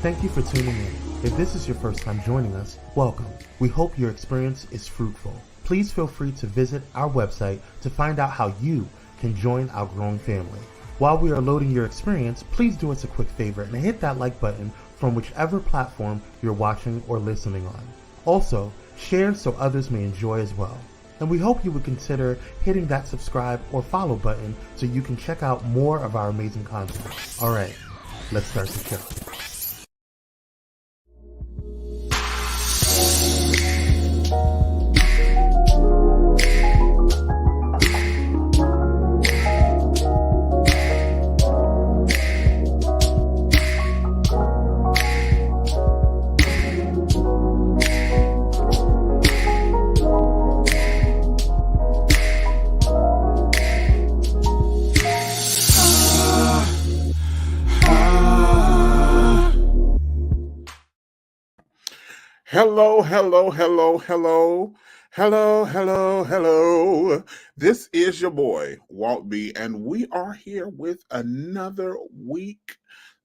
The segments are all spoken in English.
Thank you for tuning in. If this is your first time joining us, welcome. We hope your experience is fruitful. Please feel free to visit our website to find out how you can join our growing family. While we are loading your experience, please do us a quick favor and hit that like button from whichever platform you're watching or listening on. Also, share so others may enjoy as well. And we hope you would consider hitting that subscribe or follow button so you can check out more of our amazing content. All right, let's start the show. Hello. This is your boy, Walt B, and we are here with another week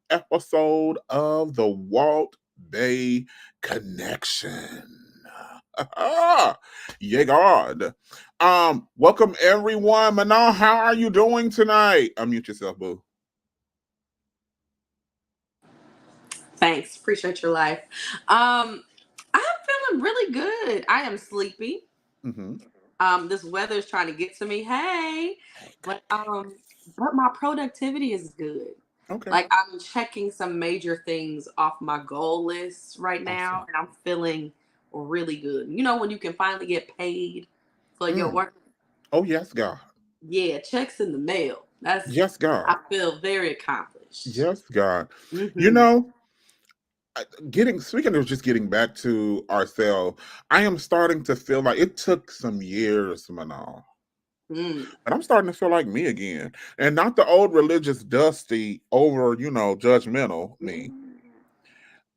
episode of the Walt Bay Connection. Yeah, God. Welcome everyone. Manal, how are you doing tonight? Unmute yourself, boo. Thanks. Appreciate your life. I'm feeling really good. I am sleepy. This weather is trying to get to me. Hey. But my productivity is good. Okay. Like I'm checking some major things off my goal list right now, and I'm feeling really good. You know when you can finally get paid for your work? Oh, yes, God. Yeah, checks in the mail. Yes, God. I feel very accomplished. Yes, God. Mm-hmm. You know, speaking of just getting back to ourselves, I am starting to feel like it took some years, Manal. And I'm starting to feel like me again. And not the old religious dusty over, judgmental me.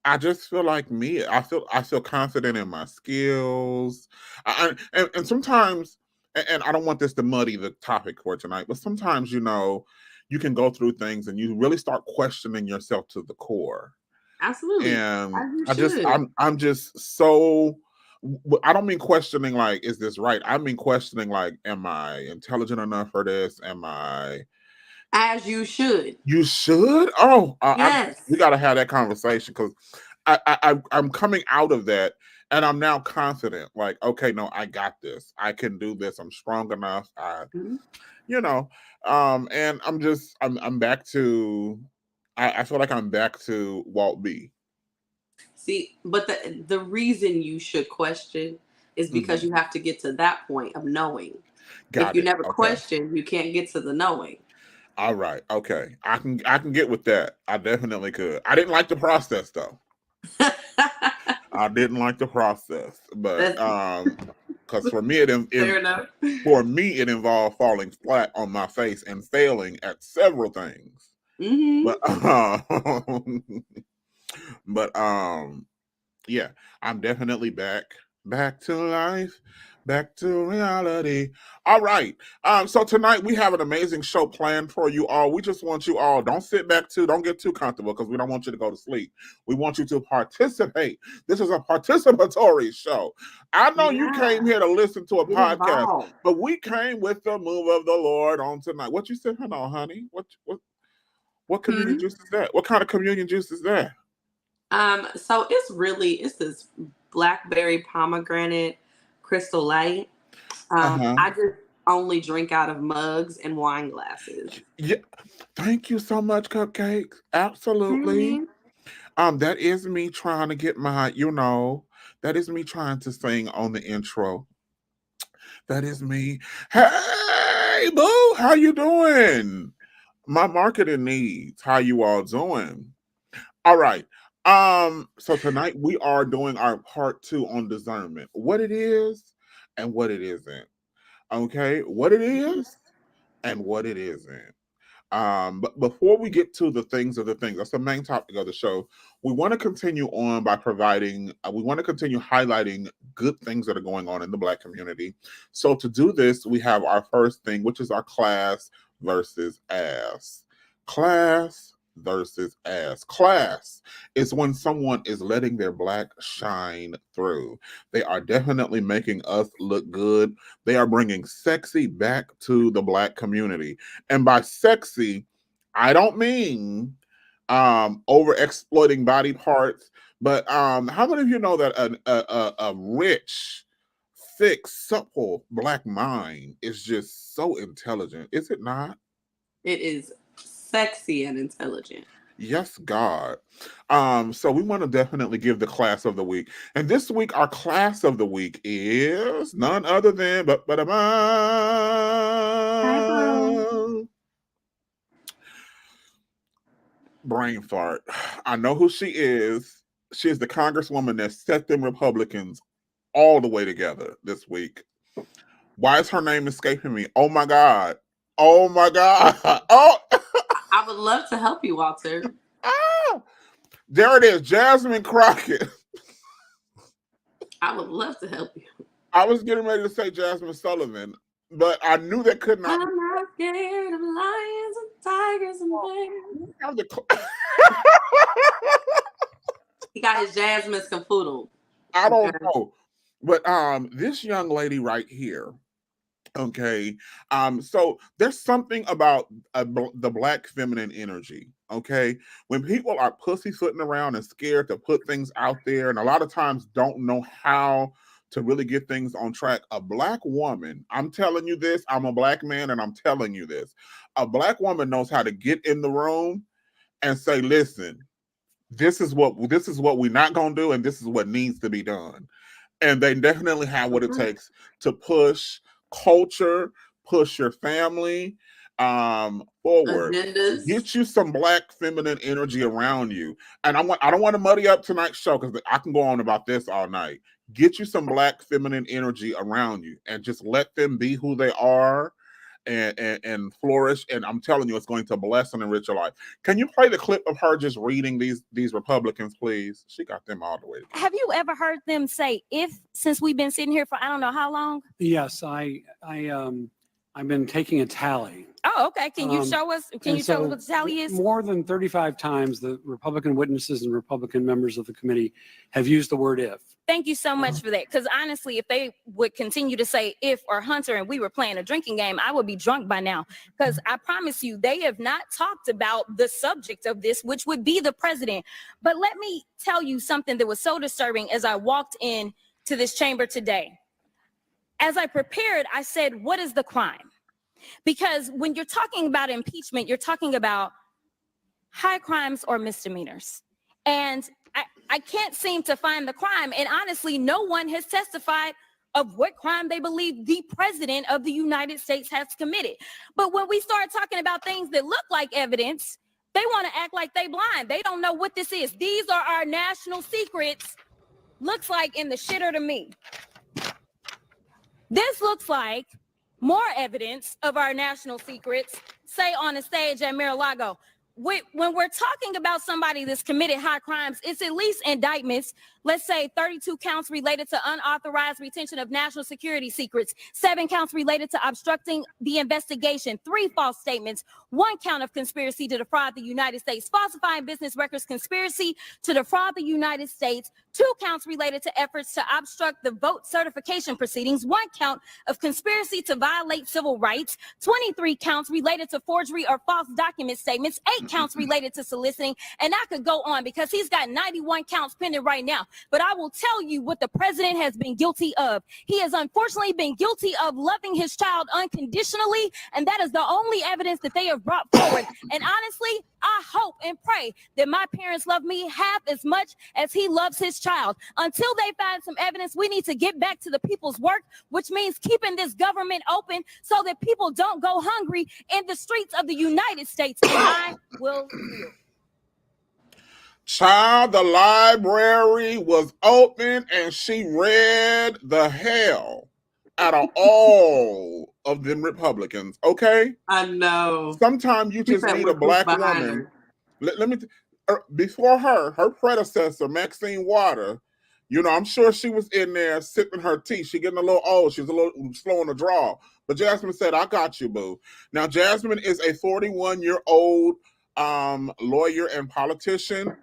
I just feel like me. I feel confident in my skills. And sometimes, and I don't want this to muddy the topic for tonight, but sometimes, you can go through things and you really start questioning yourself to the core. Absolutely. And I'm just so, I don't mean questioning like, is this right? I mean questioning like, am I intelligent enough for this? Am I? As you should. You should? Oh, yes. We got to have that conversation because I'm coming out of that and I'm now confident. Like, okay, no, I got this. I can do this. I'm strong enough. And I'm back to, I feel like I'm back to Walt B. See, but the reason you should question is because you have to get to that point of knowing. If you never question, you can't get to the knowing. All right. Okay. I can get with that. I definitely could. I didn't like the process though. I didn't like the process, but because for me it involved falling flat on my face and failing at several things. But yeah, I'm definitely back to life, back to reality. All right. So tonight we have an amazing show planned for you all. We just want you all, don't get too comfortable because we don't want you to go to sleep. We want you to participate. This is a participatory show. I know you came here to listen to a podcast, but we came with the move of the Lord on tonight. What you said? Hold on, honey. What communion juice is that? What kind of communion juice is that? So it's this blackberry pomegranate crystal light. I just only drink out of mugs and wine glasses. Yeah. Thank you so much, Cupcakes. Absolutely. That is me trying to get my, that is me trying to sing on the intro. That is me. Hey, boo, how you doing? My marketing needs. How you all doing? All right. So tonight we are doing our part 2 on discernment. What it is and what it isn't. Okay, what it is and what it isn't. But before we get to the things, that's the main topic of the show. We want to continue on by we want to continue highlighting good things that are going on in the Black community. So to do this, we have our first thing, which is our class versus ass. Class versus ass. Class is when someone is letting their black shine through. They are definitely making us look good. They are bringing sexy back to the black community. And by sexy, I don't mean over exploiting body parts, but how many of you know that a rich, thick, supple black mind is just so intelligent? Is it not? It is sexy and intelligent. Yes, God. So we want to definitely give the class of the week. And this week, our class of the week is none other than brain fart. I know who she is. She is the congresswoman that set them Republicans all the way together this week. Why is her name escaping me? Oh my God. Oh my God. Oh. I would love to help you, Walter. There it is, Jasmine Crockett. I would love to help you. I was getting ready to say Jasmine Sullivan, but I knew that could not. I'm not scared of lions and tigers and bears. He got his Jasmine skedaddled. I don't know. But this young lady right here, okay, so there's something about the black feminine energy, okay? When people are pussyfooting around and scared to put things out there, and a lot of times don't know how to really get things on track, a black woman, I'm telling you this, I'm a black man and I'm telling you this, a black woman knows how to get in the room and say, listen, this is what we're not gonna do, and this is what needs to be done. And they definitely have what it takes to push culture, push your family forward. Agendas. Get you some black feminine energy around you. And I don't want to muddy up tonight's show because I can go on about this all night. Get you some black feminine energy around you and just let them be who they are and flourish. And I'm telling you, it's going to bless and enrich your life. Can you play the clip of her just reading these Republicans, please? She got them all the way. Have you ever heard them say "if" since we've been sitting here for I don't know how long? Yes, I've been taking a tally. Oh, okay. Can you show us? Can you tell us what the tally is? More than 35 times, the Republican witnesses and Republican members of the committee have used the word "if." Thank you so much for that. Because honestly, if they would continue to say "if" or Hunter and we were playing a drinking game, I would be drunk by now. Because I promise you, they have not talked about the subject of this, which would be the president. But let me tell you something that was so disturbing as I walked in to this chamber today. As I prepared, I said, what is the crime? Because when you're talking about impeachment, you're talking about high crimes or misdemeanors. And I can't seem to find the crime. And honestly, no one has testified of what crime they believe the president of the United States has committed. But when we start talking about things that look like evidence, they want to act like they blind. They don't know what this is. These are our national secrets. Looks like in the shitter to me. This looks like more evidence of our national secrets, say on a stage at Mar-a-Lago. When we're talking about somebody that's committed high crimes, it's at least indictments. Let's say 32 counts related to unauthorized retention of national security secrets, 7 counts related to obstructing the investigation, 3 false statements, 1 count of conspiracy to defraud the United States, falsifying business records, conspiracy to defraud the United States, 2 counts related to efforts to obstruct the vote certification proceedings, 1 count of conspiracy to violate civil rights, 23 counts related to forgery or false document statements, 8 counts related to soliciting, and I could go on because he's got 91 counts pending right now. But I will tell you what the president has been guilty of. He has unfortunately been guilty of loving his child unconditionally, and that is the only evidence that they have brought forward. And honestly, I hope and pray that my parents love me half as much as he loves his child. Until they find some evidence, we need to get back to the people's work, which means keeping this government open so that people don't go hungry in the streets of the United States. And I will yield. Child, the library was open and she read the hell out of all of them Republicans, okay? I know. Sometimes you just need a black woman. Let me, before her predecessor, Maxine Waters, you know, I'm sure she was in there sipping her tea. She getting a little old. She's a little slow on the draw. But Jasmine said, I got you, boo. Now, Jasmine is a 41-year-old lawyer and politician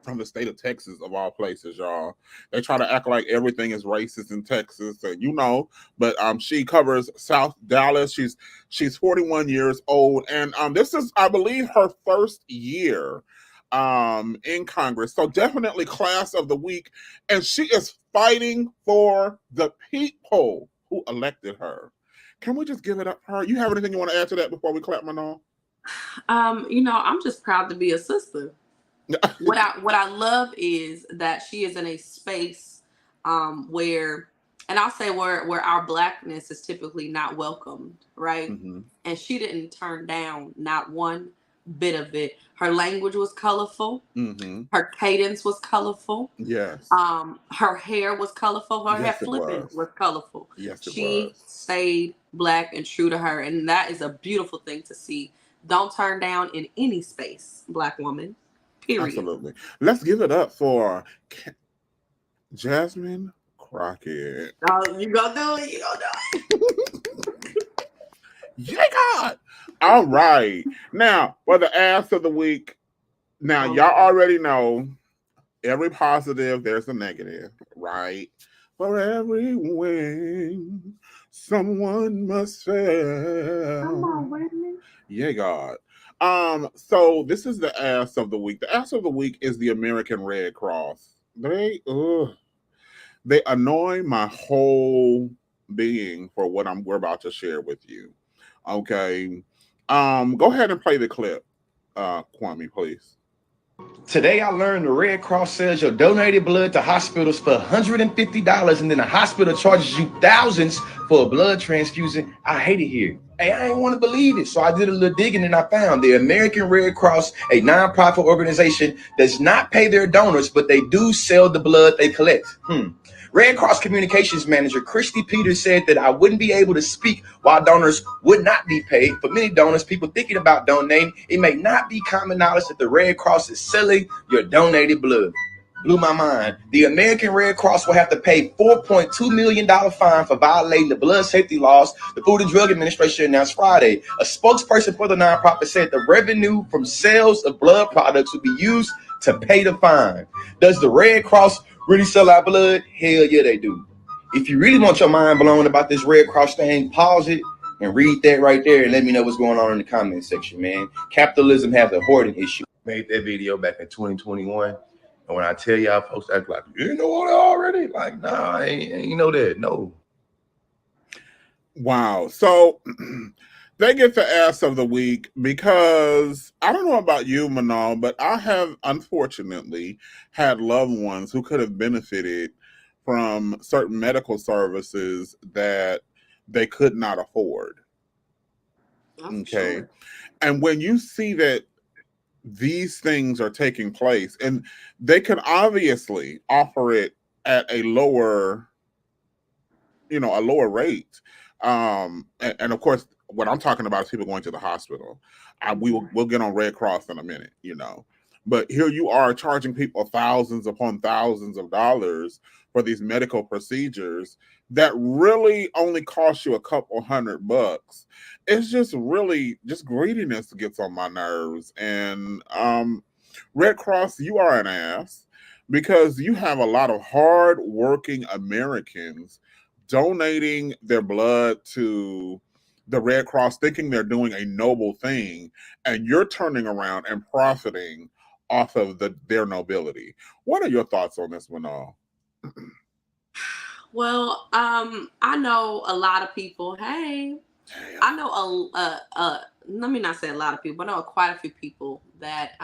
from the state of Texas, of all places, y'all. They try to act like everything is racist in Texas, and but she covers South Dallas. She's 41 years old, and this is, I believe, her first year in Congress. So definitely class of the week, and she is fighting for the people who elected her. Can we just give it up for her? You have anything you want to add to that before we clap, Manon? I'm just proud to be a sister. What I love is that she is in a space where, and I'll say where our blackness is typically not welcomed, right? Mm-hmm. And she didn't turn down not one bit of it. Her language was colorful. Mm-hmm. Her cadence was colorful. Yes. Her hair was colorful. Her hair flipping was colorful. Yes, she stayed black and true to her, and that is a beautiful thing to see. Don't turn down in any space, Black woman. Period. Absolutely. Let's give it up for Jasmine Crockett. Oh, you gonna do it. You gonna do it. Yeah, God. All right. Now, for the ass of the week. Now, y'all already know every positive, there's a negative, right? For every win, someone must fail. Come on, Whitney. Yeah, God. So this is the ass of the week. The ass of the week is the American Red Cross. They annoy my whole being for what we're about to share with you. Okay. Go ahead and play the clip, Kwame, please. Today, I learned the Red Cross sells your donated blood to hospitals for $150, and then the hospital charges you thousands for a blood transfusion. I hate it here. Hey, I didn't want to believe it, so I did a little digging, and I found the American Red Cross, a nonprofit organization, does not pay their donors, but they do sell the blood they collect. Red Cross Communications Manager Christy Peters said that I wouldn't be able to speak while donors would not be paid. For many donors, people thinking about donating, it may not be common knowledge that the Red Cross is selling your donated blood. Blew my mind. The American Red Cross will have to pay $4.2 million fine for violating the blood safety laws, the Food and Drug Administration announced Friday. A spokesperson for the nonprofit said the revenue from sales of blood products will be used to pay the fine. Does the Red Cross really sell our blood? Hell yeah, they do. If you really want your mind blown about this Red Cross thing, pause it and read that right there and let me know what's going on in the comment section, man. Capitalism has a hoarding issue. Made that video back in 2021. And when I tell y'all folks act like, you know that already? Like, nah, I ain't know that. No. Wow. So they get the ass of the week because I don't know about you, Manon, but I have unfortunately had loved ones who could have benefited from certain medical services that they could not afford. Okay. Sure. And when you see that these things are taking place, and they can obviously offer it at a lower rate. And of course, what I'm talking about is people going to the hospital. We'll get on Red Cross in a minute, but here you are charging people thousands upon thousands of dollars for these medical procedures that really only cost you a couple $100. It's just really just greediness that gets on my nerves. And Red Cross, you are an ass because you have a lot of hard-working Americans donating their blood to the Red Cross, thinking they're doing a noble thing, and you're turning around and profiting off of their nobility. What are your thoughts on this, Manal? Well, I know a lot of people. Hey, I know let me not say a lot of people, but I know quite a few people that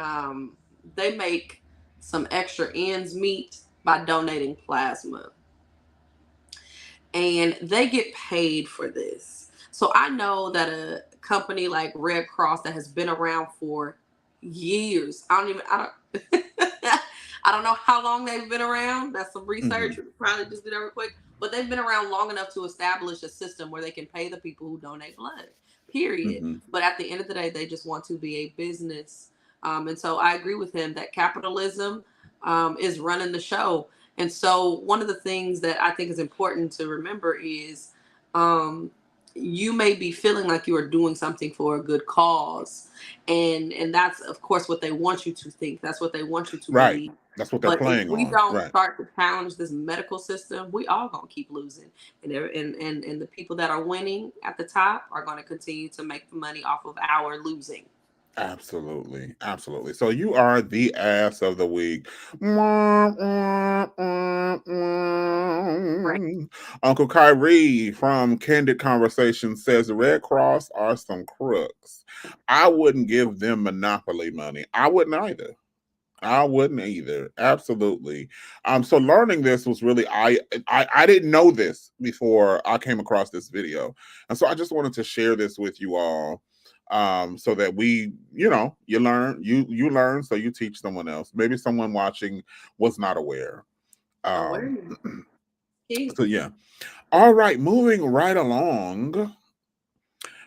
they make some extra ends meet by donating plasma. And they get paid for this. So I know that a company like Red Cross that has been around for years, I don't know how long they've been around. That's some research. Mm-hmm. Probably just do that real quick. But they've been around long enough to establish a system where they can pay the people who donate blood, period. Mm-hmm. But at the end of the day, they just want to be a business. And so I agree with him that capitalism is running the show. And so one of the things that I think is important to remember is you may be feeling like you are doing something for a good cause, and that's of course what they want you to think. That's what they want you to Right. believe. That's what they're But if playing we on. don't Right. start to challenge this medical system, we all gonna keep losing, and and the people that are winning at the top are going to continue to make the money off of our losing. Absolutely. Absolutely. So you are the ass of the week. Uncle Kyrie from Candid Conversation says the Red Cross are some crooks. I wouldn't give them monopoly money. I wouldn't either. I wouldn't either. Absolutely. So learning this was really I didn't know this before I came across this video. And so I just wanted to share this with you all. So that we, you learn, you learn, so you teach someone else. Maybe someone watching was not aware. Awareness. So yeah. All right, moving right along.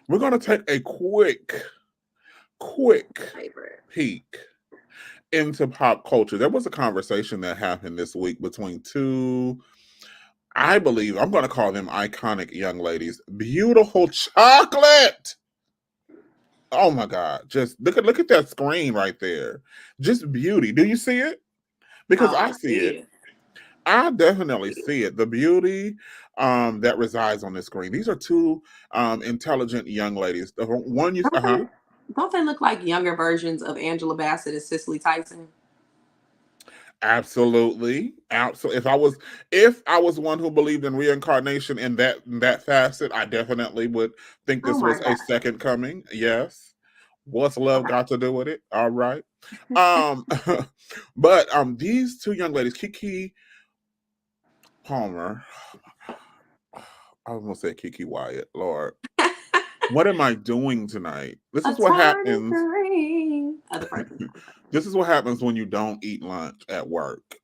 We're gonna take a quick peek into pop culture. There was a conversation that happened this week between two, I believe, I'm going to call them iconic young ladies. Beautiful Chocolate. Oh my God. Just look at that screen right there. Just beauty. Do you see it? Because I see it. I definitely see it. The beauty that resides on the screen. These are two intelligent young ladies. The one you don't they look like younger versions of Angela Bassett and Cicely Tyson? Absolutely. So if I was one who believed in reincarnation in that facet, I definitely would think this was a second coming. Yes. What's love got to do with it? All right. But these two young ladies, Kiki Palmer, I was gonna say Kiki Wyatt, Lord. What am I doing tonight? This is what happens. This is what happens when you don't eat lunch at work.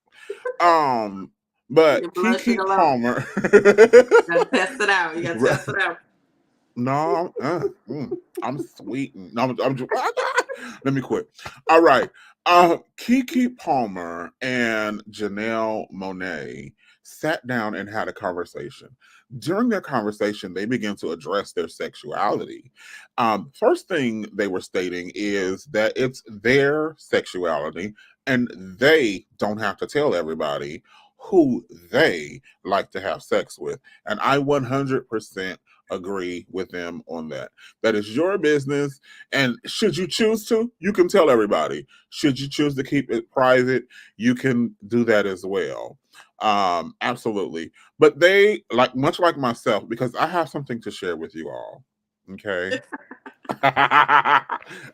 But Kiki Palmer. You gotta test it out. You gotta test it out. No, I'm sweet. No, I'm just, let me quit. All right. Kiki Palmer and Janelle Monáe sat down and had a conversation. During their conversation, they began to address their sexuality. First thing they were stating is that it's their sexuality and they don't have to tell everybody who they like to have sex with. And I 100% agree with them on that. That is your business. And should you choose to, you can tell everybody. Should you choose to keep it private, you can do that as well. Absolutely. But they, much like myself, because I have something to share with you all. Okay.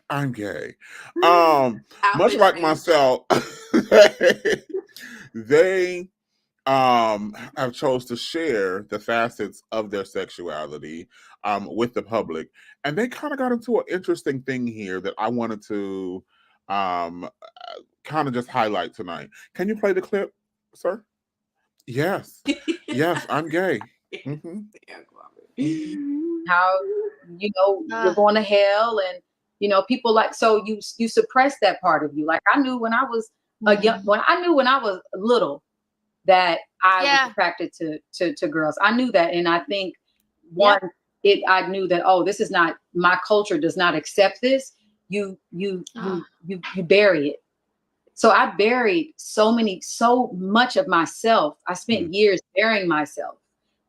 I'm gay. Much like myself, they have chose to share the facets of their sexuality with the public, and they kind of got into an interesting thing here that I wanted to kind of just highlight tonight. Can you play the clip, sir? Yes. Yes, I'm gay. Mm-hmm. How you're going to hell, and people so you suppress that part of you. Like I knew when I was when I was little that I was attracted to girls. I knew that, and I think I knew that this is not, my culture does not accept this. You bury it. So I buried so much of myself. I spent years burying myself,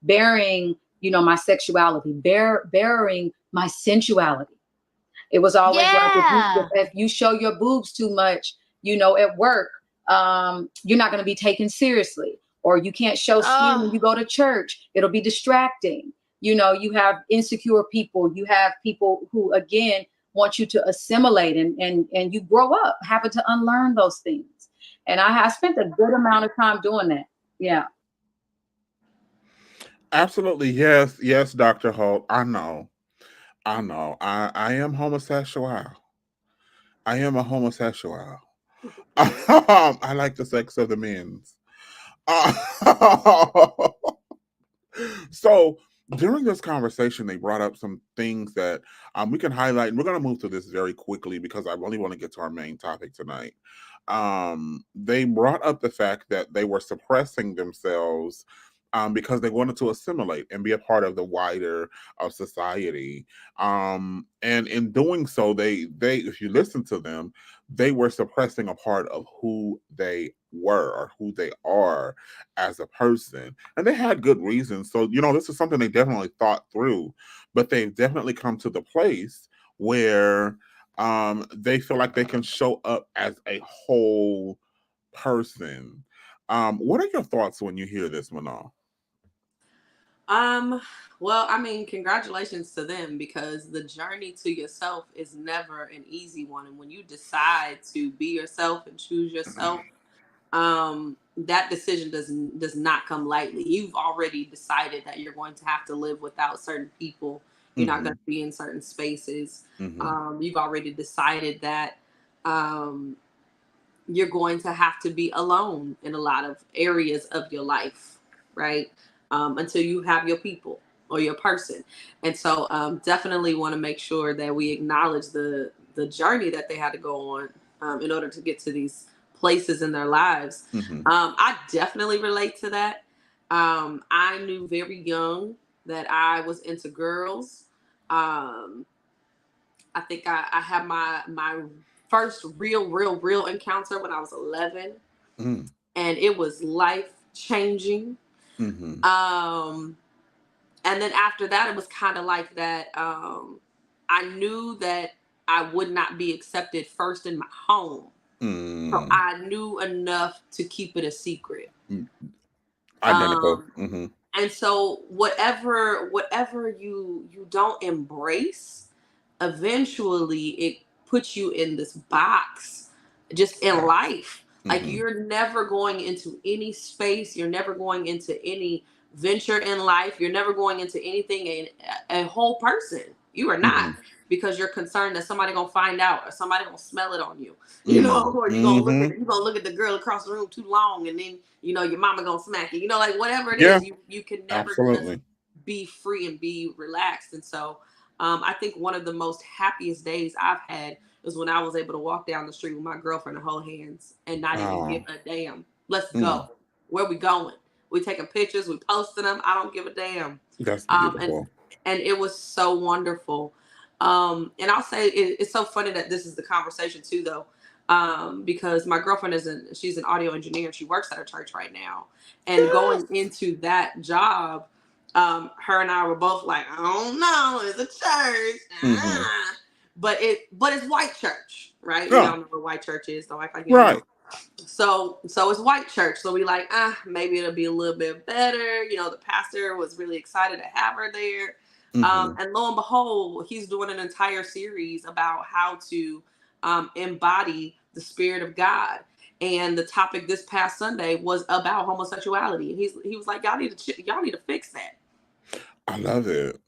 burying my sexuality, burying my sensuality. It was always like if you show your boobs too much, at work, you're not going to be taken seriously, or you can't show skin when you go to church. It'll be distracting. You have insecure people. You have people who, again, want you to assimilate and you grow up having to unlearn those things. And I spent a good amount of time doing that. Yeah. Absolutely. Yes. Yes, Dr. Holt. I know. I am homosexual. I am a homosexual. I like the sex of the men's. So during this conversation, they brought up some things that we can highlight, and we're going to move through this very quickly because I really want to get to our main topic tonight. They brought up the fact that they were suppressing themselves because they wanted to assimilate and be a part of the wider society. And in doing so, they if you listen to them, they were suppressing a part of who they were or who they are as a person. And they had good reasons. So, this is something they definitely thought through, but they've definitely come to the place where they feel like they can show up as a whole person. What are your thoughts when you hear this, Manal? Well, I mean, congratulations to them, because the journey to yourself is never an easy one. And when you decide to be yourself and choose yourself, that decision does not come lightly. You've already decided that you're going to have to live without certain people. You're not going to be in certain spaces. You've already decided that you're going to have to be alone in a lot of areas of your life, right? Until you have your people or your person. And so definitely want to make sure that we acknowledge the journey that they had to go on in order to get to these places in their lives. I definitely relate to that. I knew very young that I was into girls. I think I had my first real encounter when I was 11, and it was life changing. And then after that, it was kind of like that. I knew that I would not be accepted first in my home. So I knew enough to keep it a secret. Identical. And so whatever you don't embrace, eventually it puts you in this box just in life. Like you're never going into any space. You're never going into any venture in life. You're never going into anything a whole person. You are not, because you're concerned that somebody gonna find out or somebody gonna smell it on you, or you gonna look at the girl across the room too long, and then your mama gonna smack you, like whatever it is, you can never just be free and be relaxed. And so I think one of the most happiest days I've had was when I was able to walk down the street with my girlfriend and hold hands and not even give a damn. Let's go. Where we going? We taking pictures, we posting them. I don't give a damn. That's beautiful. And it was so wonderful. And I'll say it's so funny that this is the conversation too, though, because my girlfriend she's an audio engineer. She works at a church right now, and going into that job, her and I were both like, I don't know, it's a church, but it's white church, right? We all know what white church is, so like right. So it's white church. So we like, maybe it'll be a little bit better. The pastor was really excited to have her there. And lo and behold, he's doing an entire series about how to embody the Spirit of God. And the topic this past Sunday was about homosexuality. And he was like, y'all need to fix that. I love it.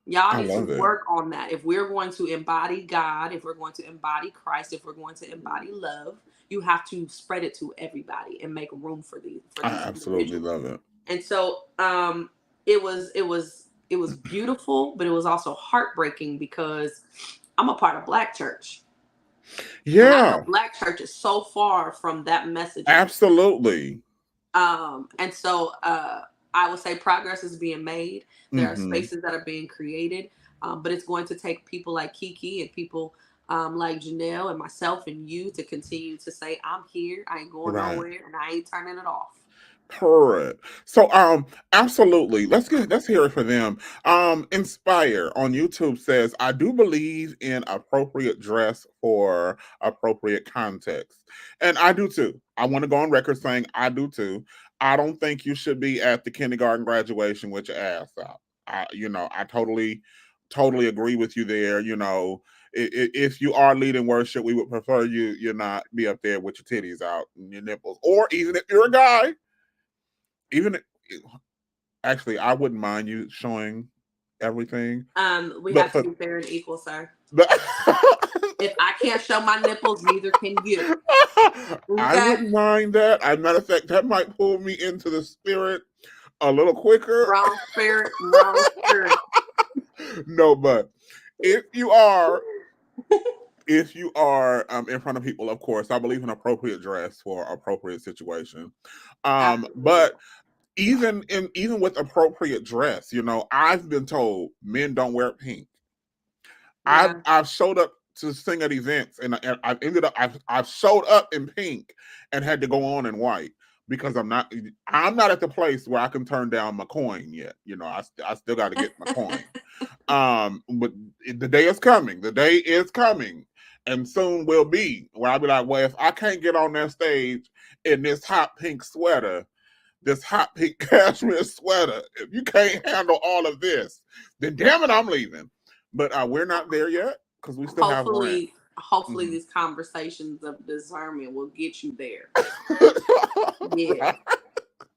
Y'all need to work on that. If we're going to embody God, if we're going to embody Christ, if we're going to embody love, you have to spread it to everybody and make room for these. I absolutely love it. And so it was beautiful, but it was also heartbreaking because I'm a part of Black church. Yeah. Black church is so far from that message. Absolutely. And so I would say progress is being made. There are spaces that are being created, but it's going to take people like Kiki and people like Janelle and myself and you to continue to say, I'm here, I ain't going nowhere, and I ain't turning it off. Correct. So absolutely. Let's hear it for them. Inspire on YouTube says, I do believe in appropriate dress for appropriate context. And I do too. I want to go on record saying I do too. I don't think you should be at the kindergarten graduation with your ass out. I totally agree with you there. If you are leading worship, we would prefer you not be up there with your titties out and your nipples, or even if you're a guy. Actually, I wouldn't mind you showing everything. We have to be fair and equal, sir. If I can't show my nipples, neither can you. Okay? I wouldn't mind that. As a matter of fact, that might pull me into the spirit a little quicker. Wrong spirit, wrong spirit. No, but if you are in front of people, of course, I believe in appropriate dress for appropriate situation. But even with appropriate dress, you know, I've been told men don't wear pink. Yeah. I've showed up to sing at events, and I've showed up in pink and had to go on in white because I'm not at the place where I can turn down my coin yet. You know, I still got to get my coin. But the day is coming. The day is coming, and soon will be where I'll be like, well, if I can't get on that stage in this hot pink sweater, this hot pink cashmere sweater, if you can't handle all of this, then damn it, I'm leaving. But we're not there yet because we still have rent. Hopefully these conversations of discernment will get you there. Yeah.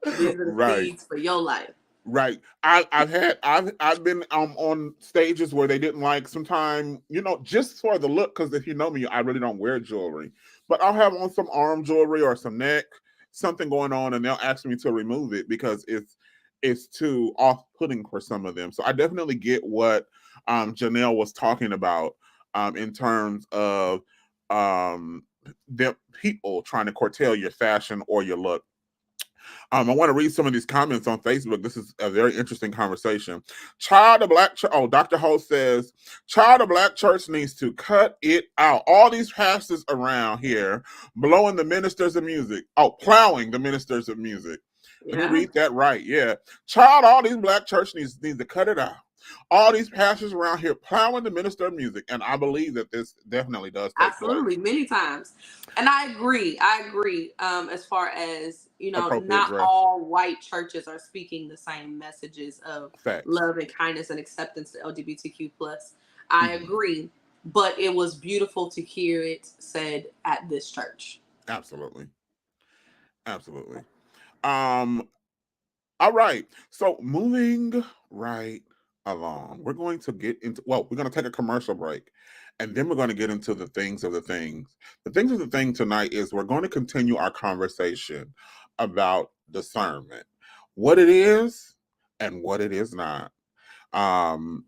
These are the seeds for your life. Right. I've been on stages where they didn't like sometime, you know, just for the look, because if you know me, I really don't wear jewelry. But I'll have on some arm jewelry or some neck, something going on, and they'll ask me to remove it because it's too off-putting for some of them. So I definitely get what Janelle was talking about in terms of the people trying to curtail your fashion or your look. I want to read some of these comments on Facebook. This is a very interesting conversation. Child of Black Church. Oh, Dr. Ho says, Child of Black Church needs to cut it out. All these pastors around here blowing the ministers of music. Oh, plowing the ministers of music. Yeah. Let me read that right. Yeah. Child, all these Black church needs to cut it out. All these pastors around here plowing the minister of music. And I believe that this definitely does take absolutely place. Many times. And I agree. As far as, you know, not dress. All white churches are speaking the same messages of facts. Love and kindness and acceptance to LGBTQ+. I agree. But it was beautiful to hear it said at this church. Absolutely. Absolutely. All right. So moving right along, we're going to get into, we're going to take a commercial break, and then we're going to get into the things of the things. The things of the thing tonight is we're going to continue our conversation about discernment, what it is and what it is not.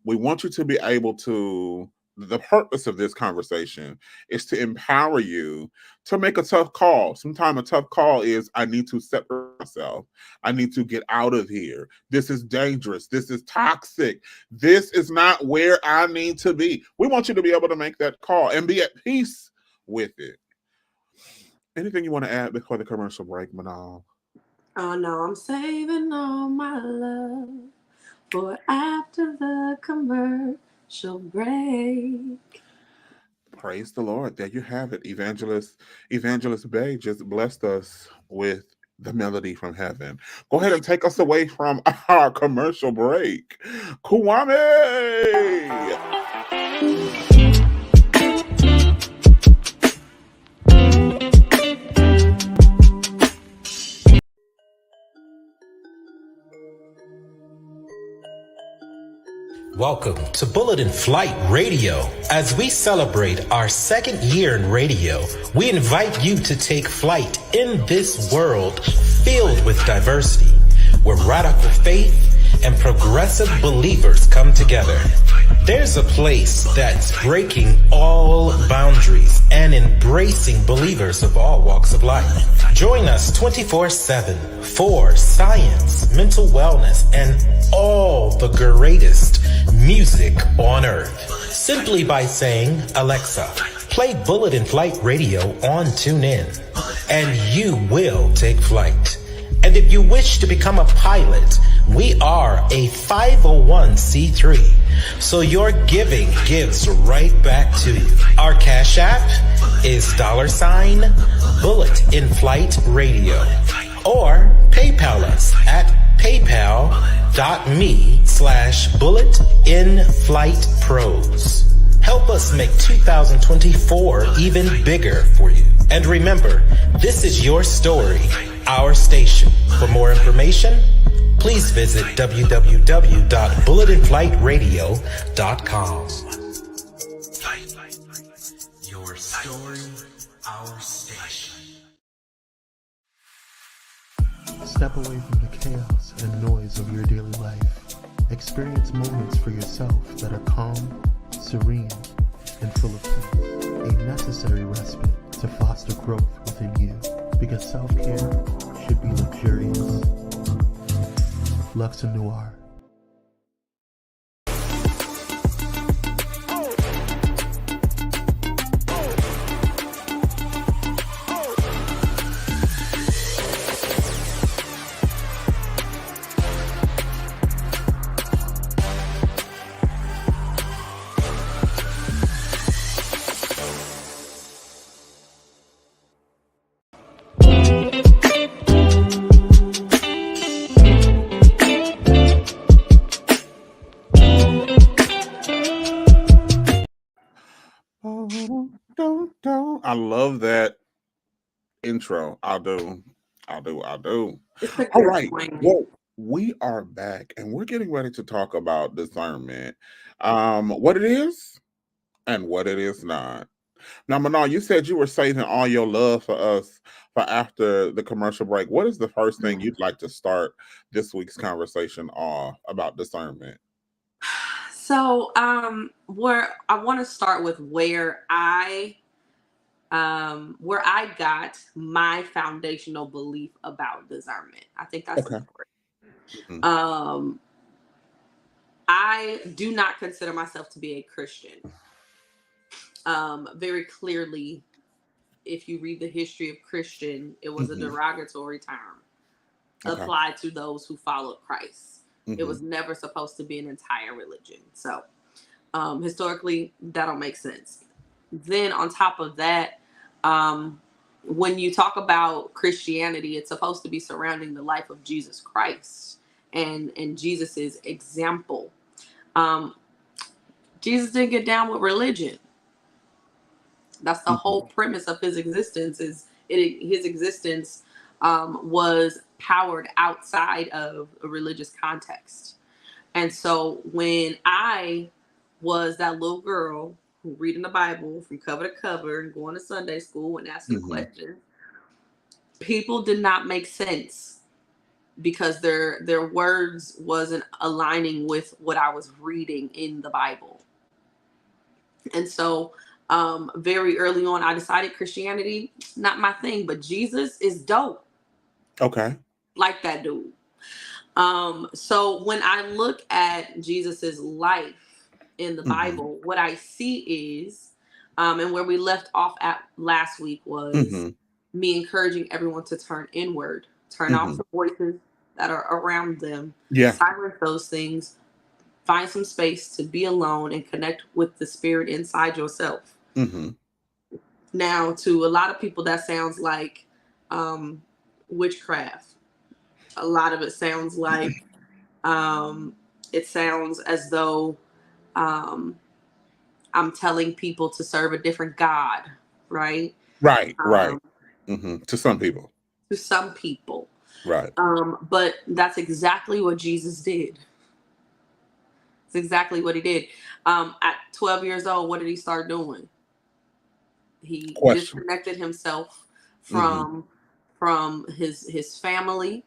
We want you to be able to, the purpose of this conversation is to empower you to make a tough call. Sometimes a tough call is, I need to separate myself. I need to get out of here. This is dangerous. This is toxic. This is not where I need to be. We want you to be able to make that call and be at peace with it. Anything you want to add before the commercial break, Manal? Oh, no, I'm saving all my love for after the commercial break. Praise the Lord. There you have it. Evangelist Bay just blessed us with the melody from heaven. Go ahead and take us away from our commercial break. Kwame! Welcome to Bullet in Flight Radio. As we celebrate our second year in radio, we invite you to take flight in this world filled with diversity, where radical faith and progressive believers come together. There's a place that's breaking all boundaries and embracing believers of all walks of life. Join us 24/7 for science, mental wellness, and all the greatest music on earth. Simply by saying, Alexa, play Bullet in Flight Radio on TuneIn, and you will take flight. And if you wish to become a pilot, we are a 501c3, so your giving gives right back to you. Our Cash App is $, Bullet in Flight Radio, or PayPal us at paypal.me/bulletinflightpros. Help us make 2024 even bigger for you. And remember, this is your story, our station. For more information, please visit www.bulletinflightradio.com. Your story, our station. Step away from the chaos and noise of your daily life. Experience moments for yourself that are calm, serene, and full of peace. A necessary respite to foster growth within you, because self-care should be luxurious. Lux to Noir. I love that intro. I do. All right. Well, we are back and we're getting ready to talk about discernment. What it is and what it is not. Now, Manal, you said you were saving all your love for us for after the commercial break. What is the first thing you'd like to start this week's conversation off about discernment? So, where I want to start with where I got my foundational belief about discernment. I think that's okay. important. Mm-hmm. I do not consider myself to be a Christian. Very clearly, if you read the history of Christian, it was a derogatory term applied to those who followed Christ. It was never supposed to be an entire religion. So historically, that don't make sense. Then on top of that, when you talk about Christianity, it's supposed to be surrounding the life of Jesus Christ and Jesus's example. Jesus didn't get down with religion. That's the whole premise of his existence. His existence was powered outside of a religious context. And so when I was that little girl who reading the Bible from cover to cover and going to Sunday school and asking questions, people did not make sense because their words wasn't aligning with what I was reading in the Bible. And so very early on, I decided Christianity, not my thing, but Jesus is dope. Okay. Like that dude. So when I look at Jesus's life in the Bible, what I see is, and where we left off at last week was me encouraging everyone to turn inward, turn off the voices that are around them, silence those things, find some space to be alone and connect with the spirit inside yourself. Now, to a lot of people, that sounds like witchcraft. A lot of it sounds like it sounds as though I'm telling people to serve a different God, right? Right. To some people. To some people. Right. But that's exactly what Jesus did. It's exactly what he did. At 12 years old, what did he start doing? He disconnected himself from his family.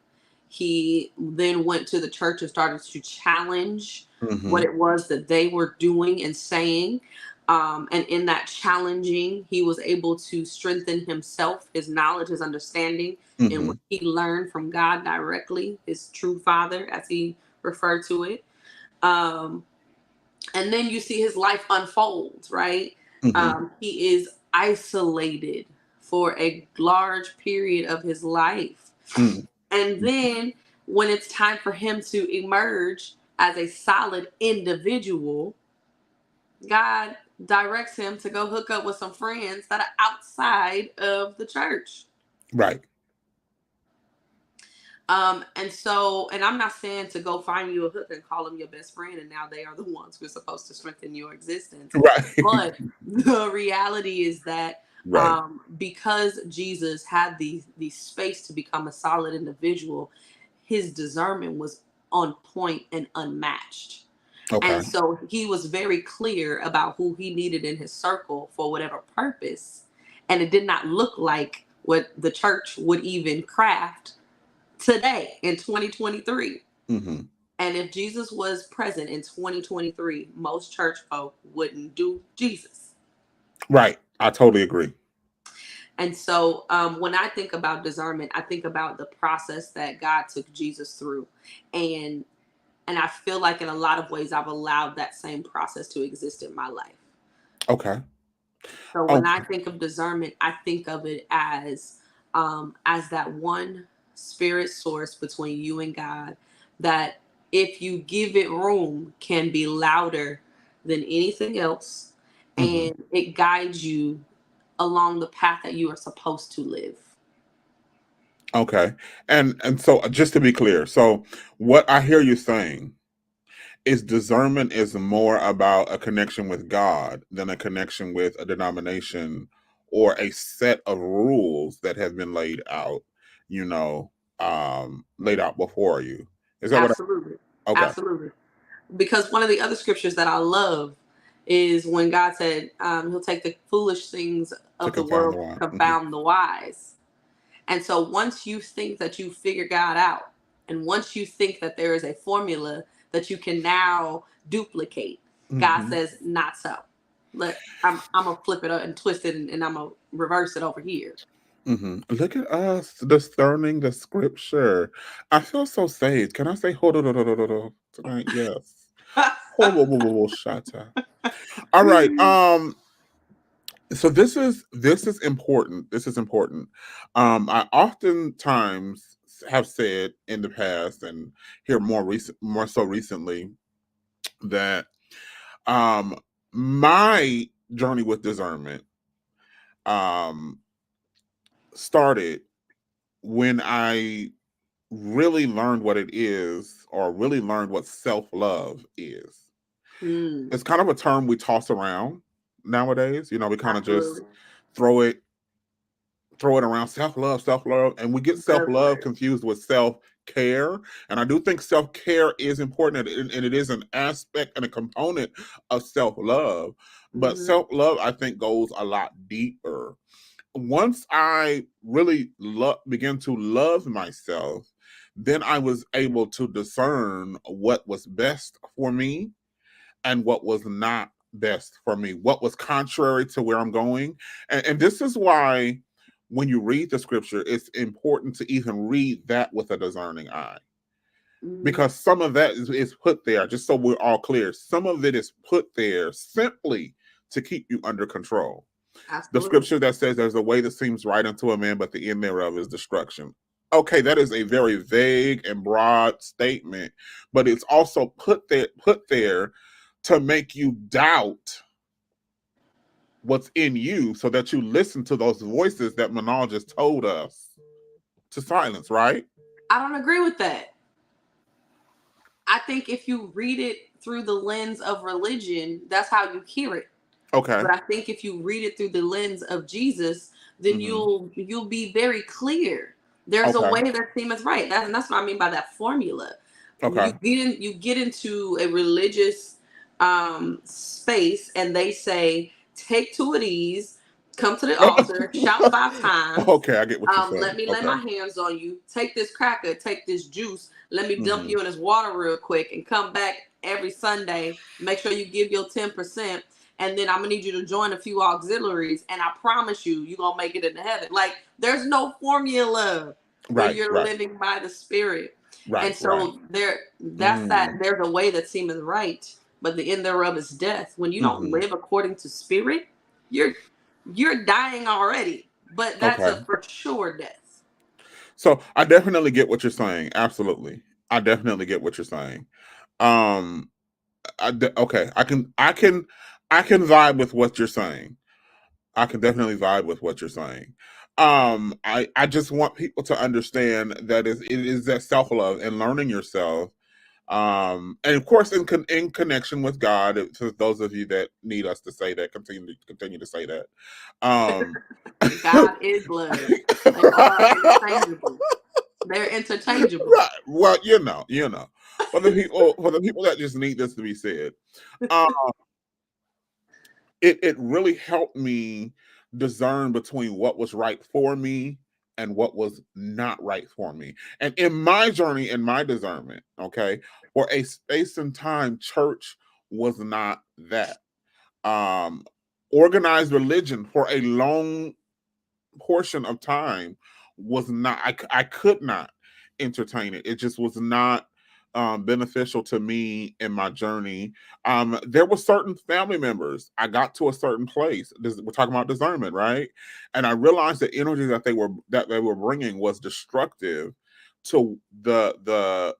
He then went to the church and started to challenge what it was that they were doing and saying. And in that challenging, he was able to strengthen himself, his knowledge, his understanding, and what he learned from God directly, his true father, as he referred to it. And then you see his life unfold, right? He is isolated for a large period of his life. And then when it's time for him to emerge as a solid individual, God directs him to go hook up with some friends that are outside of the church. Right. And I'm not saying to go find you a hook and call them your best friend, and now they are the ones who are supposed to strengthen your existence. Right. But the reality is that because Jesus had the space to become a solid individual, his discernment was on point and unmatched. And so he was very clear about who he needed in his circle for whatever purpose. And it did not look like what the church would even craft today in 2023. And if Jesus was present in 2023, most church folk wouldn't do Jesus. Right. I totally agree. And so when I think about discernment, I think about the process that God took Jesus through. And I feel like in a lot of ways, I've allowed that same process to exist in my life. Okay. So when I think of discernment, I think of it as that one spirit source between you and God that, if you give it room, can be louder than anything else, and it guides you along the path that you are supposed to live. Okay. And so just to be clear, so what I hear you saying is discernment is more about a connection with God than a connection with a denomination or a set of rules that have been laid out, laid out before you. Is that Absolutely. Okay. Absolutely. Because one of the other scriptures that I love is when God said he'll take the foolish things of the world to confound the wise. And so once you think that you figure God out, and once you think that there is a formula that you can now duplicate, God says, not so. I'm going to flip it up and twist it, and I'm going to reverse it over here. Look at us discerning the scripture. I feel so saved. Can I say hold on tonight? Yes. Shut up. All right. So this is important. This is important. I oftentimes have said in the past, and here more so recently, that my journey with discernment started when I really learned what it is, or really learned what self-love is. It's kind of a term we toss around nowadays. We kind of just throw it around, self-love, and we get self-love confused with self-care. And I do think self-care is important, and it is an aspect and a component of self-love. But self-love, I think, goes a lot deeper. Once I really began to love myself, then I was able to discern what was best for me and what was not best for me, what was contrary to where I'm going. And this is why when you read the scripture, it's important to even read that with a discerning eye. Because some of that is put there, just so we're all clear, some of it is put there simply to keep you under control. Absolutely. The scripture that says there's a way that seems right unto a man, but the end thereof is destruction. Okay, that is a very vague and broad statement, but it's also put there to make you doubt what's in you, so that you listen to those voices that Manal just told us to silence, right? I don't agree with that. I think if you read it through the lens of religion, that's how you hear it. Okay. But I think if you read it through the lens of Jesus, then you'll be very clear. There's a way that seemeth right. That's what I mean by that formula. Okay. You get into a religious space, and they say, take 2 of these, come to the altar, shout 5 times. Okay, I get what you're saying. Let me lay my hands on you. Take this cracker, take this juice. Let me dump you in this water real quick, and come back every Sunday. Make sure you give your 10%. And then I'm going to need you to join a few auxiliaries. And I promise you're going to make it into heaven. Like, there's no formula when you're living by the Spirit. Right, and so there's a way that seemeth right, but the end thereof is death. When you don't live according to Spirit, you're dying already. But that's a for sure death. So I definitely get what you're saying. Absolutely. I definitely get what you're saying. I can vibe with what you're saying. I can definitely vibe with what you're saying. I just want people to understand that it is that self-love and learning yourself. And of course, in connection with God, for those of you that need us to say that, continue to say that. God is love. They are interchangeable. They're interchangeable. Right. Well, for the people that just need this to be said, it really helped me discern between what was right for me and what was not right for me. And in my journey, in my discernment, okay, for a space and time, church was not that. Organized religion for a long portion of time was not, I could not entertain it. It just was not beneficial to me in my journey. There were certain family members. I got to a certain place. We're talking about discernment, right? And I realized the energy that they were bringing was destructive to the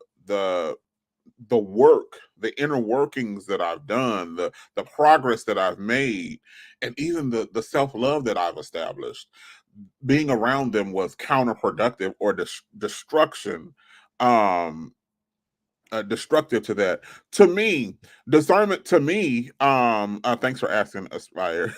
work, the inner workings that I've done, the progress that I've made, and even the self-love that I've established. Being around them was counterproductive or destructive to that. To me, discernment to me, thanks for asking, Aspire.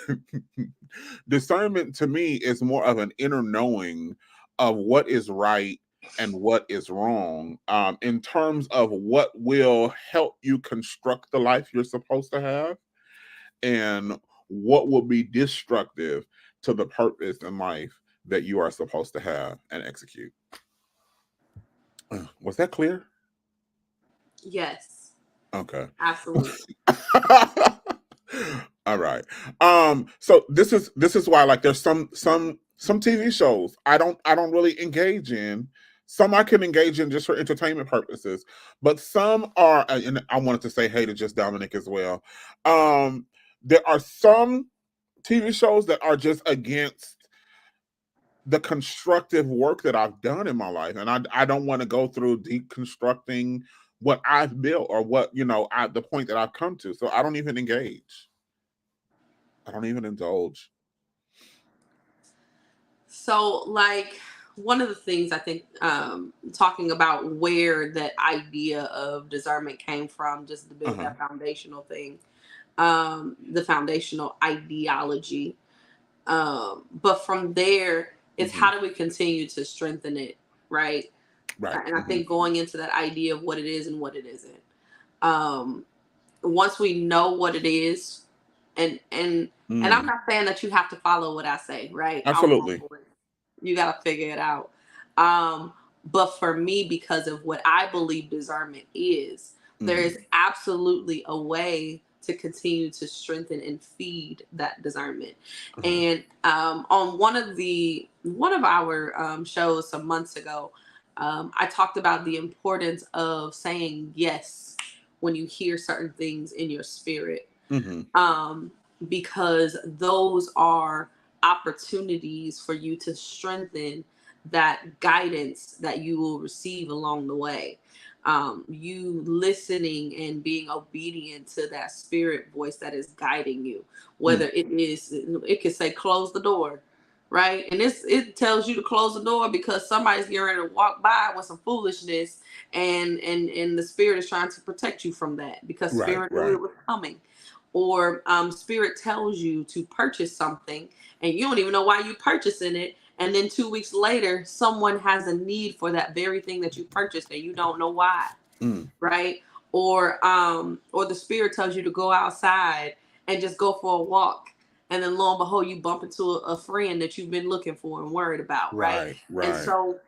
Discernment to me is more of an inner knowing of what is right and what is wrong, in terms of what will help you construct the life you're supposed to have, and what will be destructive to the purpose in life that you are supposed to have and execute. Was that clear? Yes. Okay. Absolutely. All right. So this is why, like, there's some TV shows I don't really engage in. Some I can engage in just for entertainment purposes, but some are, and I wanted to say hey to just Dominic as well. There are some TV shows that are just against the constructive work that I've done in my life, and I don't want to go through deconstructing what I've built or what, the point that I've come to. So I don't even engage. I don't even indulge. So, like, one of the things I think, talking about where that idea of discernment came from, just to build that foundational thing, the foundational ideology. But from there, it's how do we continue to strengthen it, right? Right. And I think going into that idea of what it is and what it isn't. Once we know what it is, and I'm not saying that you have to follow what I say, right? Absolutely. You got to figure it out. But for me, because of what I believe discernment is, there is absolutely a way to continue to strengthen and feed that discernment. And on one of our shows some months ago, I talked about the importance of saying yes when you hear certain things in your spirit, because those are opportunities for you to strengthen that guidance that you will receive along the way. You listening and being obedient to that spirit voice that is guiding you, whether it could say close the door, right? And it tells you to close the door because somebody's getting ready to walk by with some foolishness, and the spirit is trying to protect you from that because spirit knew it was coming. Or spirit tells you to purchase something and you don't even know why you're purchasing it, and then 2 weeks later someone has a need for that very thing that you purchased and you don't know why, right? Or the spirit tells you to go outside and just go for a walk, and then lo and behold you bump into a friend that you've been looking for and worried about, right? And so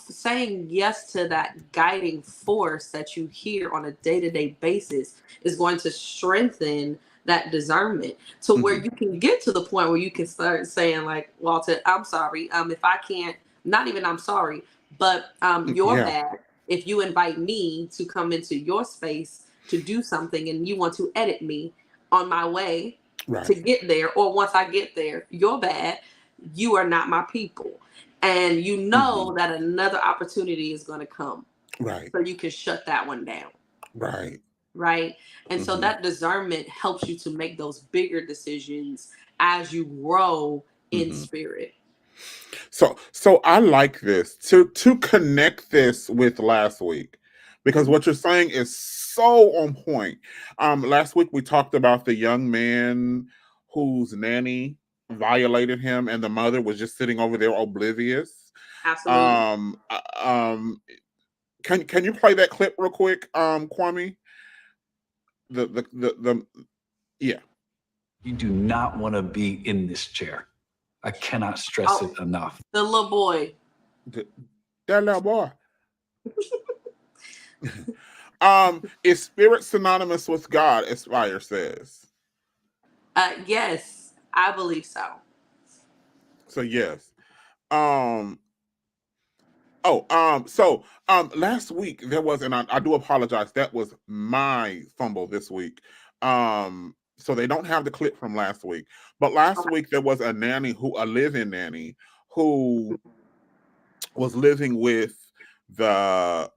saying yes to that guiding force that you hear on a day-to-day basis is going to strengthen that discernment to where you can get to the point where you can start saying, like, Walter, I'm sorry. If I can't, not even I'm sorry, but you're bad if you invite me to come into your space to do something and you want to edit me on my way to get there, or once I get there, you're bad. You are not my people. And you know that another opportunity is going to come. Right. So you can shut that one down. Right. Right. And so that discernment helps you to make those bigger decisions as you grow in spirit. So I like this to connect this with last week, because what you're saying is so on point. Last week we talked about the young man whose nanny violated him and the mother was just sitting over there oblivious. Absolutely. Can you play that clip real quick, Kwame? Yeah. You do not want to be in this chair. I cannot stress it enough. The little boy. That little boy. Is spirit synonymous with God, as Fire says? Yes, I believe so. So yes. Last week there was, and I do apologize, that was my fumble this week. So they don't have the clip from last week. But last week there was a live-in nanny who was living with a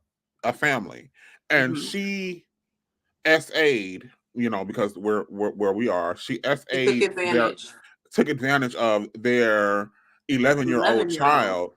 family, and she SA'd, because where we are, she SA'd took advantage of their 11-year-old child,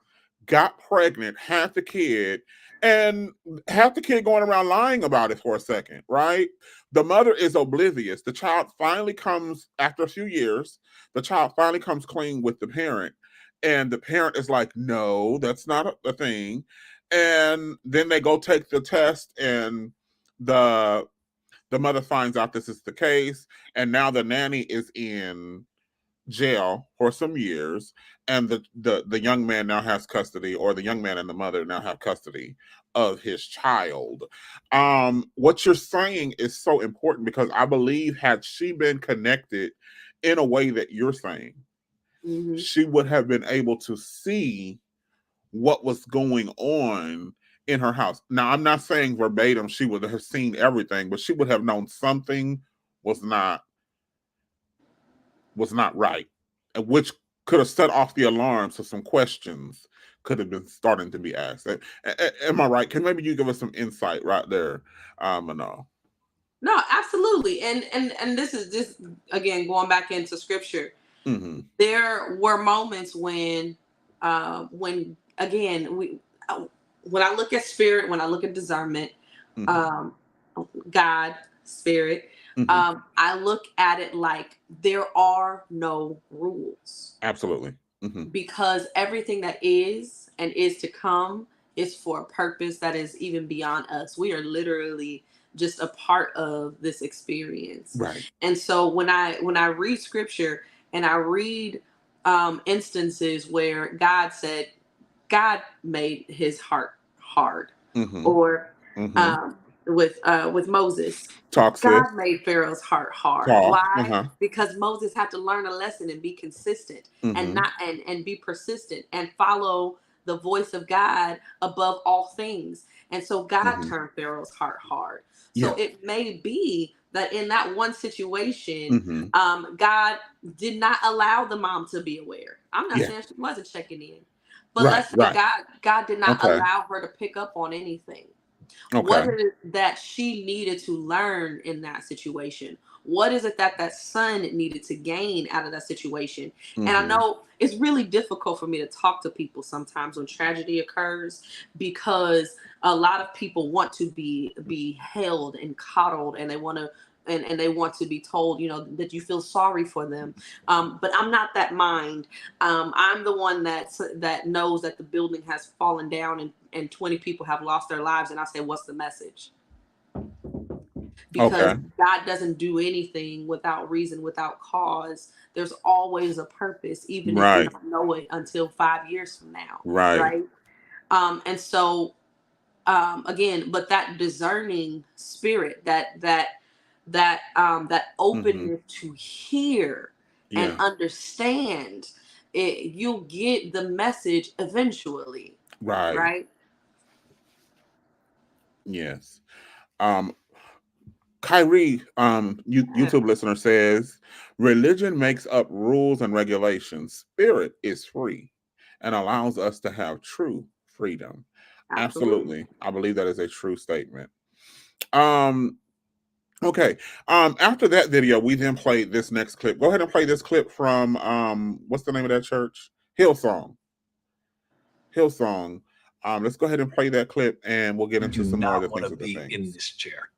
got pregnant, had the kid, and had the kid going around lying about it for a second, right? The mother is oblivious. The child finally comes, after a few years, the child finally comes clean with the parent. And the parent is like, no, that's not a thing. And then they go take the test, and the mother finds out this is the case. And now the nanny is in jail for some years, and the young man now has custody, or the young man and the mother now have custody of his child. What you're saying is so important, because I believe had she been connected in a way that you're saying, she would have been able to see what was going on in her house. Now, I'm not saying verbatim she would have seen everything, but she would have known something was not right, which could have set off the alarm. So some questions could have been starting to be asked. Am I right? Can maybe you give us some insight right there, Manal? No, absolutely. And this is just, again, going back into scripture. There were moments when again, when I look at spirit, when I look at discernment, God, spirit, I look at it like there are no rules. Absolutely. Because everything that is and is to come is for a purpose that is even beyond us. We are literally just a part of this experience. Right. And so when I read scripture and I read instances where God said, God made his heart hard, or with Moses, God made Pharaoh's heart hard. Why? Because Moses had to learn a lesson and be consistent, and not and be persistent and follow the voice of God above all things. And so God turned Pharaoh's heart hard. So it may be that in that one situation, God did not allow the mom to be aware. I'm not saying she wasn't checking in, but let's say God did not allow her to pick up on anything. What is it that she needed to learn in that situation? What is it that son needed to gain out of that situation? And I know it's really difficult for me to talk to people sometimes when tragedy occurs, because a lot of people want to be held and coddled, and they want to and they want to be told, that you feel sorry for them. But I'm not that mind. I'm the one that knows that the building has fallen down and 20 people have lost their lives. And I say, what's the message? Because God doesn't do anything without reason, without cause. There's always a purpose, even if you don't know it until 5 years from now. Right. And so, again, but that discerning spirit, that openness to hear and understand it, you'll get the message eventually. Right. Yes. Kyrie, YouTube listener, says religion makes up rules and regulations. Spirit is free and allows us to have true freedom. Absolutely. I believe that is a true statement. Okay. After that video, we then played this next clip. Go ahead and play this clip from what's the name of that church? Hillsong. Let's go ahead and play that clip, and we'll get into some more other things. Be in this chair.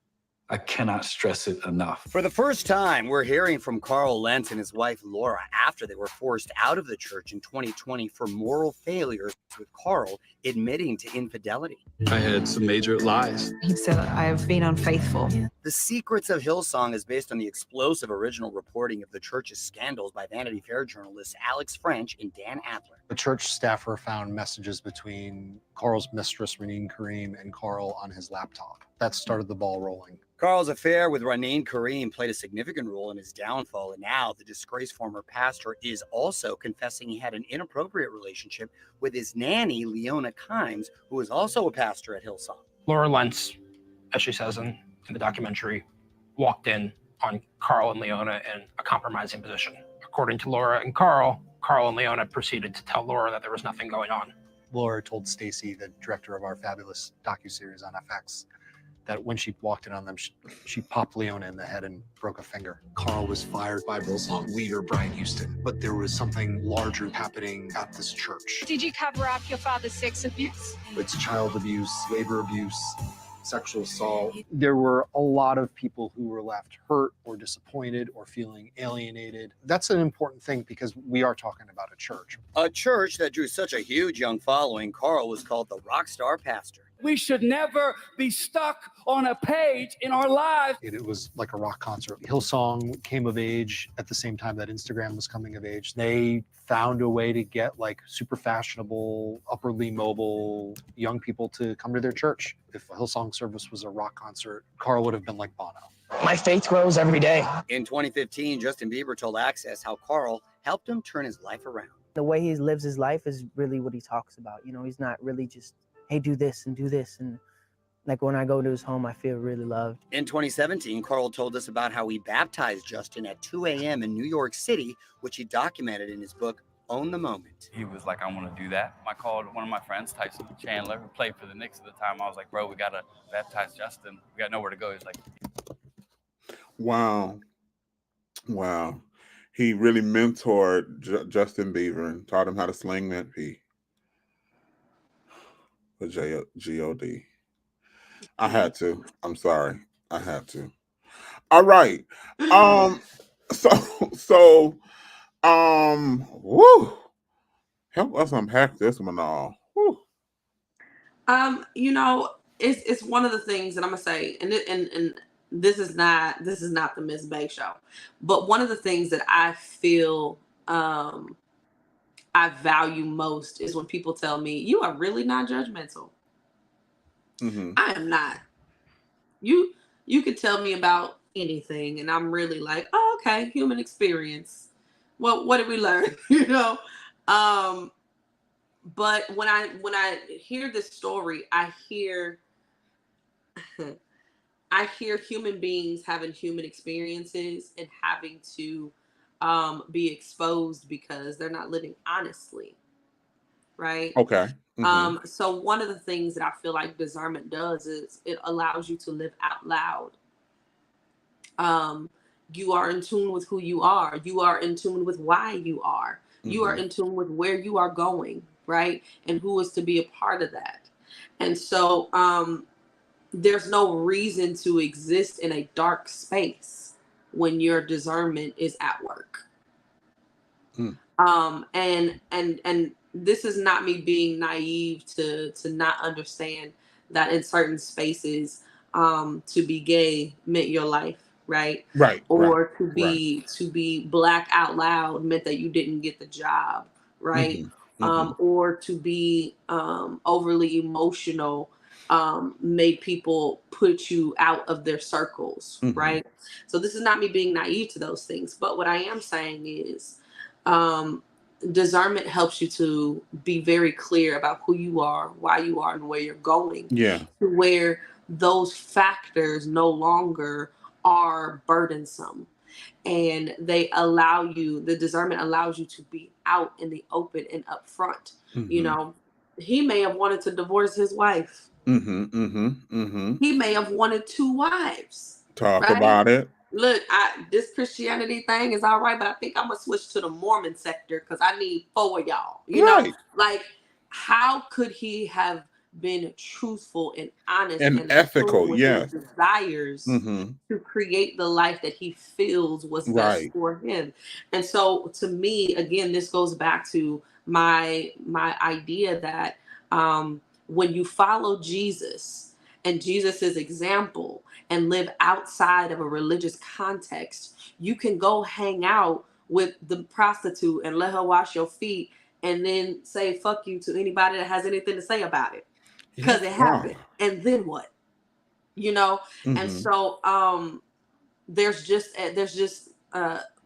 I cannot stress it enough. For the first time, we're hearing from Carl Lentz and his wife Laura after they were forced out of the church in 2020 for moral failures, with Carl admitting to infidelity. I had some major lies. He said, I have been unfaithful. The Secrets of Hillsong is based on the explosive original reporting of the church's scandals by Vanity Fair journalists Alex French and Dan Adler. The church staffer found messages between Carl's mistress, Reneen Kareem, and Carl on his laptop. That started the ball rolling. Carl's affair with Raneen Kareem played a significant role in his downfall, and now the disgraced former pastor is also confessing he had an inappropriate relationship with his nanny, Leona Kimes, who is also a pastor at Hillsong. Laura Lentz, as she says in the documentary, walked in on Carl and Leona in a compromising position. According to Laura and Carl and Leona proceeded to tell Laura that there was nothing going on. Laura told Stacy, the director of our fabulous docuseries on FX, that when she walked in on them, she popped Leona in the head and broke a finger. Carl was fired by Hillsong leader Brian Houston, but there was something larger happening at this church. Did you cover up your father's sex abuse? It's child abuse, labor abuse, sexual assault. There were a lot of people who were left hurt or disappointed or feeling alienated. That's an important thing because we are talking about a church. A church that drew such a huge young following. Carl was called the rock star pastor. We should never be stuck on a page in our lives. It was like a rock concert. Hillsong came of age at the same time that Instagram was coming of age. They found a way to get like super fashionable, upwardly mobile young people to come to their church. If a Hillsong service was a rock concert, Carl would have been like Bono. My faith grows every day. In 2015, Justin Bieber told Access how Carl helped him turn his life around. The way he lives his life is really what he talks about. You know, he's not really just, hey, do this and do this. And like when I go to his home, I feel really loved. In 2017, Carl told us about how he baptized Justin at 2 a.m. in New York City, which he documented in his book, Own the Moment. He was like, I want to do that. I called one of my friends, Tyson Chandler, who played for the Knicks at the time. I was like, bro, we got to baptize Justin. We got nowhere to go. He's like, wow. Wow. He really mentored Justin Bieber and taught him how to sling that P. For G-O-D. I had to. I'm sorry. I had to. All right. Woo. Help us unpack this one all. Woo. You know, it's one of the things that I'm gonna say, and this is not the Miss Bay show, but one of the things that I feel I value most is when people tell me, you are really not judgmental. Mm-hmm. I am not. You could tell me about anything and I'm really like, oh, okay, human experience. Well, what did we learn? You know? But when I hear this story, I hear human beings having human experiences and having to be exposed because they're not living honestly, right? Okay. Mm-hmm. So one of the things that I feel like discernment does is it allows you to live out loud. You are in tune with who you are. You are in tune with why you are. Mm-hmm. You are in tune with where you are going, right? And who is to be a part of that. And so there's no reason to exist in a dark space when your discernment is at work. And this is not me being naive to not understand that in certain spaces, to be gay meant your life, right? Right. Or to be black out loud meant that you didn't get the job, right? Or to be overly emotional made people put you out of their circles, right? So this is not me being naive to those things, but what I am saying is discernment helps you to be very clear about who you are, why you are, and where you're going. Yeah. To where those factors no longer are burdensome. And they allow you, the discernment allows you to be out in the open and upfront. You know, he may have wanted to divorce his wife. He may have wanted 2 wives. Talk about it. Look, this Christianity thing is all right, but I think I'm gonna switch to the Mormon sector because I need 4 of y'all. You know, like how could he have been truthful and honest and ethical? With yes, his desires to create the life that he feels was best for him. And so, to me, again, this goes back to my idea that when you follow Jesus and Jesus's example and live outside of a religious context, you can go hang out with the prostitute and let her wash your feet and then say fuck you to anybody that has anything to say about it because it happened. And then what? you know. And Mhm. so there's just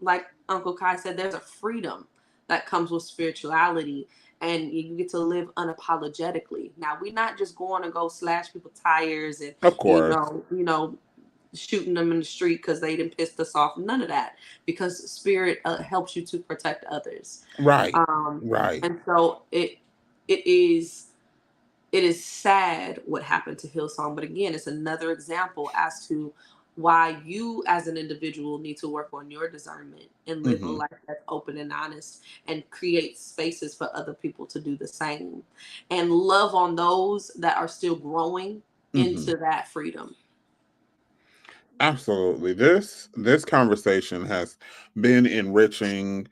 like Uncle Kai said, there's a freedom that comes with spirituality, and you get to live unapologetically. Now, we're not just going to go slash people tires and Of course. shooting them in the street because they didn't piss us off. None of that, because spirit helps you to protect others. Right. Right. And so it is sad what happened to Hillsong, but again, it's another example as to why you as an individual need to work on your discernment and live a Mhm. life that's open and honest, and create spaces for other people to do the same, and love on those that are still growing into that freedom. Absolutely. This conversation has been enriching.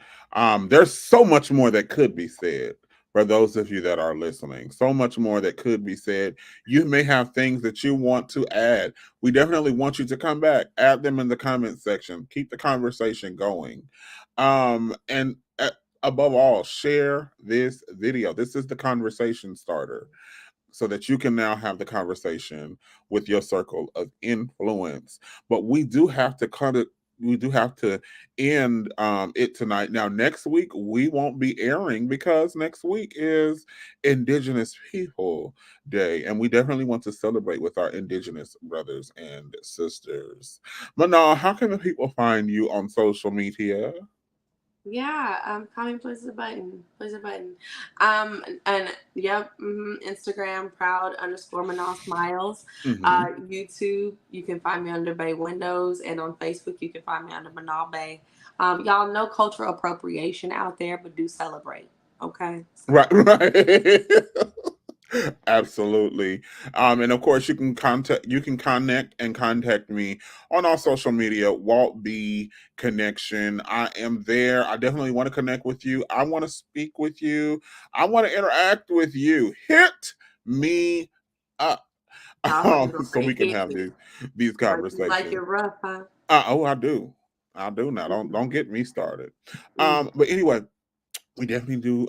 There's so much more that could be said for those of you that are listening. So much more that could be said. You may have things that you want to add. We definitely want you to come back. Add them in the comment section. Keep the conversation going. And above all, share this video. This is the conversation starter, so that you can now have the conversation with your circle of influence. But we do have to end it tonight. Now, next week we won't be airing because next week is Indigenous People Day, and we definitely want to celebrate with our Indigenous brothers and sisters. Manal, how can the people find you on social media? Yeah, comment, please a button. And yep, Instagram, proud_Manal Smiles. YouTube, you can find me under Bay Windows, and on Facebook, you can find me under Manal Bay. Y'all, no cultural appropriation out there, but do celebrate. Okay. Right. Absolutely. And of course you can connect and contact me on our social media, Walt B Connection. I am there. I definitely want to connect with you. I want to speak with you. I want to interact with you. Hit me up. So we can have these conversations. Like it rough, huh? I do now. Don't get me started. But anyway, we definitely do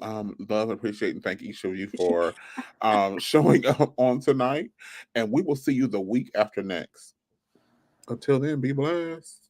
love, appreciate, and thank each of you for showing up on tonight. And we will see you the week after next. Until then, be blessed.